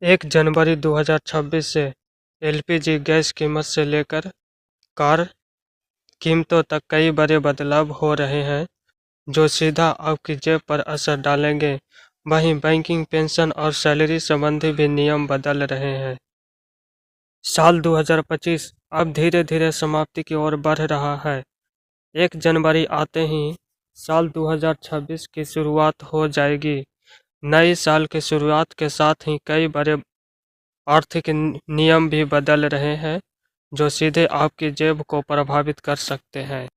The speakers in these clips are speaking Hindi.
1 जनवरी 2026 से एलपीजी गैस कीमत से लेकर कार कीमतों तक कई बड़े बदलाव हो रहे हैं जो सीधा आपकी जेब पर असर डालेंगे। वहीं बैंकिंग, पेंशन और सैलरी संबंधी भी नियम बदल रहे हैं। साल 2025 अब धीरे धीरे समाप्ति की ओर बढ़ रहा है। 1 जनवरी आते ही साल 2026 की शुरुआत हो जाएगी। नए साल की शुरुआत के साथ ही कई बड़े आर्थिक नियम भी बदल रहे हैं जो सीधे आपकी जेब को प्रभावित कर सकते हैं।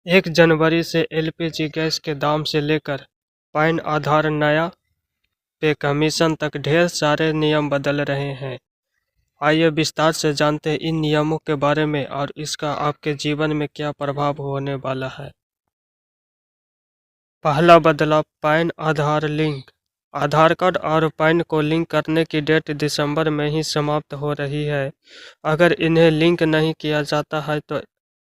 1 जनवरी से एलपीजी गैस के दाम से लेकर पैन आधार नया पे कमीशन तक ढेर सारे नियम बदल रहे हैं। आइए विस्तार से जानते हैं इन नियमों के बारे में और इसका आपके जीवन में क्या प्रभाव होने वाला है। पहला बदलाव, पैन आधार लिंक। आधार कार्ड और पैन को लिंक करने की डेट दिसंबर में ही समाप्त हो रही है। अगर इन्हें लिंक नहीं किया जाता है तो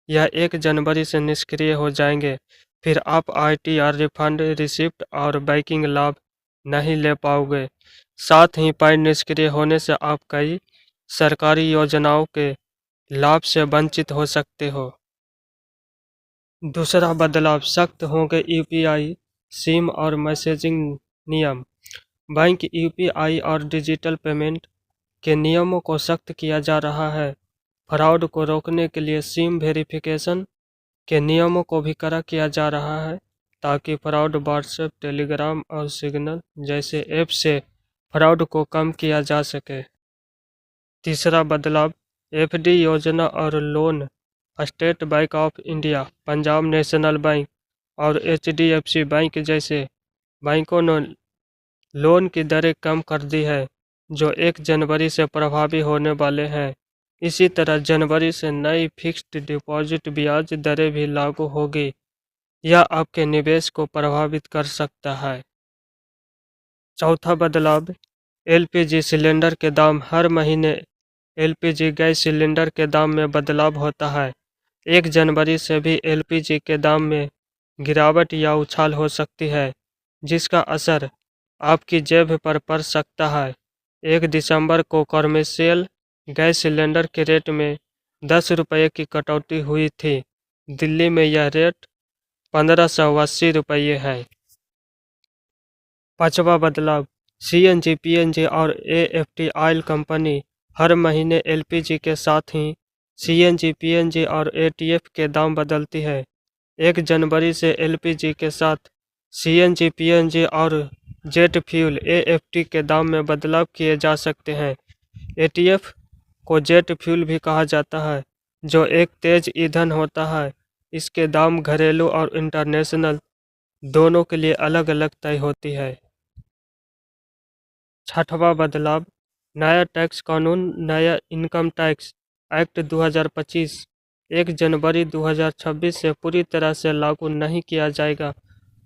यह 1 जनवरी से निष्क्रिय हो जाएंगे। फिर आप आईटीआर रिफंड, रिसिप्ट और बैंकिंग लाभ नहीं ले पाओगे। साथ ही पैन निष्क्रिय होने से आप कई सरकारी योजनाओं के लाभ से वंचित हो सकते हो। दूसरा बदलाव, सख्त होंगे यूपीआई, सिम और मैसेजिंग नियम। बैंक, यूपीआई और डिजिटल पेमेंट के नियमों को सख्त किया जा रहा है। फ्रॉड को रोकने के लिए सिम वेरिफिकेशन के नियमों को भी कड़ा किया जा रहा है ताकि फ्रॉड व्हाट्सएप, टेलीग्राम और सिग्नल जैसे ऐप से फ्रॉड को कम किया जा सके। तीसरा बदलाव, एफडी योजना और loan. State bank of India, Punjab national bank और एचडीएफसी बैंक जैसे बैंकों ने लोन की दरें कम कर दी है जो 1 जनवरी से प्रभावी होने वाले हैं। इसी तरह जनवरी से नई फिक्स्ड डिपॉजिट ब्याज दरें भी लागू होगी। यह आपके निवेश को प्रभावित कर सकता है। चौथा बदलाव, एलपीजी सिलेंडर के दाम। हर महीने एलपीजी गैस सिलेंडर के दाम में बदलाव होता है। 1 जनवरी से भी एलपीजी के दाम में गिरावट या उछाल हो सकती है जिसका असर आपकी जेब पर पड़ सकता है। 1 दिसंबर को कॉमर्शियल गैस सिलेंडर के रेट में 10 रुपये की कटौती हुई थी। दिल्ली में यह रेट 1580 है। पांचवा बदलाव, सीएनजी, पीएनजी और एएफटी ऑयल कंपनी हर महीने एलपीजी के साथ ही सीएनजी, पीएनजी और एटीएफ के दाम बदलती है। 1 जनवरी से एलपीजी के साथ सीएनजी, पीएनजी और जेट फ्यूल एएफटी के दाम में बदलाव किए जा सकते हैं। एटीएफ को जेट फ्यूल भी कहा जाता है जो एक तेज ईंधन होता है। इसके दाम घरेलू और इंटरनेशनल दोनों के लिए अलग अलग तय होती है। छठवां बदलाव, नया टैक्स कानून। नया इनकम टैक्स एक्ट 2025 1 जनवरी 2026 से पूरी तरह से लागू नहीं किया जाएगा,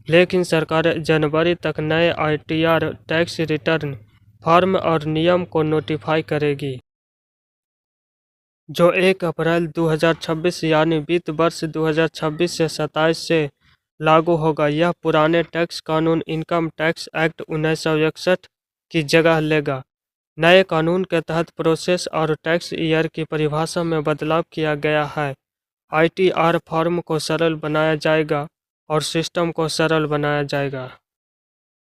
लेकिन सरकार जनवरी तक नए आईटीआर टैक्स रिटर्न फॉर्म और नियम को नोटिफाई करेगी जो 1 अप्रैल 2026 यानी वित्त वर्ष 2026 से 27 से लागू होगा। यह पुराने टैक्स कानून इनकम टैक्स एक्ट 1961 की जगह लेगा। नए कानून के तहत प्रोसेस और टैक्स ईयर की परिभाषा में बदलाव किया गया है। आईटीआर फॉर्म को सरल बनाया जाएगा और सिस्टम को सरल बनाया जाएगा।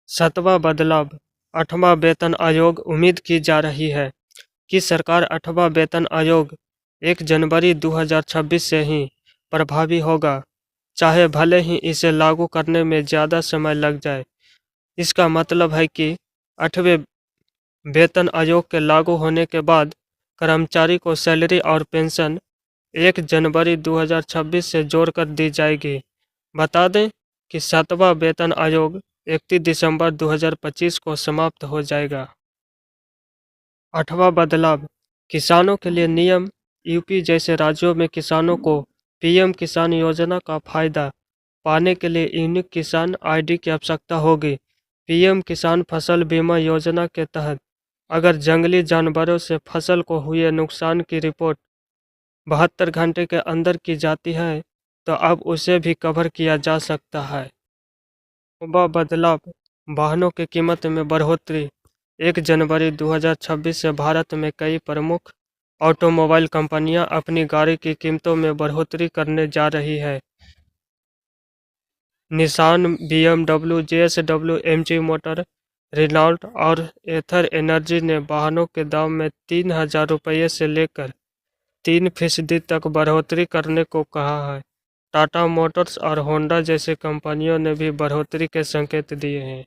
सातवां बदलाव, 8वां वेतन आयोग। उम्मीद की जा रही है कि सरकार 8वां वेतन आयोग 1 जनवरी 2026 से ही प्रभावी होगा, चाहे भले ही इसे लागू करने में ज़्यादा समय लग जाए। इसका मतलब है कि 8वें वेतन आयोग के लागू होने के बाद कर्मचारी को सैलरी और पेंशन 1 जनवरी 2026 से जोड़कर दी जाएगी। बता दें कि 7वां वेतन आयोग 31 दिसंबर 2025 को समाप्त हो जाएगा। 8वां बदलाव, किसानों के लिए नियम। यूपी जैसे राज्यों में किसानों को पीएम किसान योजना का फायदा पाने के लिए यूनिक किसान आईडी की आवश्यकता होगी। पीएम किसान फसल बीमा योजना के तहत अगर जंगली जानवरों से फसल को हुए नुकसान की रिपोर्ट 72 घंटे के अंदर की जाती है तो अब उसे भी कवर किया जा सकता है। बदलाव, वाहनों की कीमत में बढ़ोतरी। 1 जनवरी 2026 से भारत में कई प्रमुख ऑटोमोबाइल कंपनियां अपनी गाड़ी की कीमतों में बढ़ोतरी करने जा रही है। Nissan, BMW, JSW, MG motor, Renault और एथर एनर्जी ने वाहनों के दाम में 3,000 रुपये से लेकर 3% तक बढ़ोतरी करने को कहा है। टाटा मोटर्स और होंडा जैसी कंपनियों ने भी बढ़ोतरी के संकेत दिए हैं।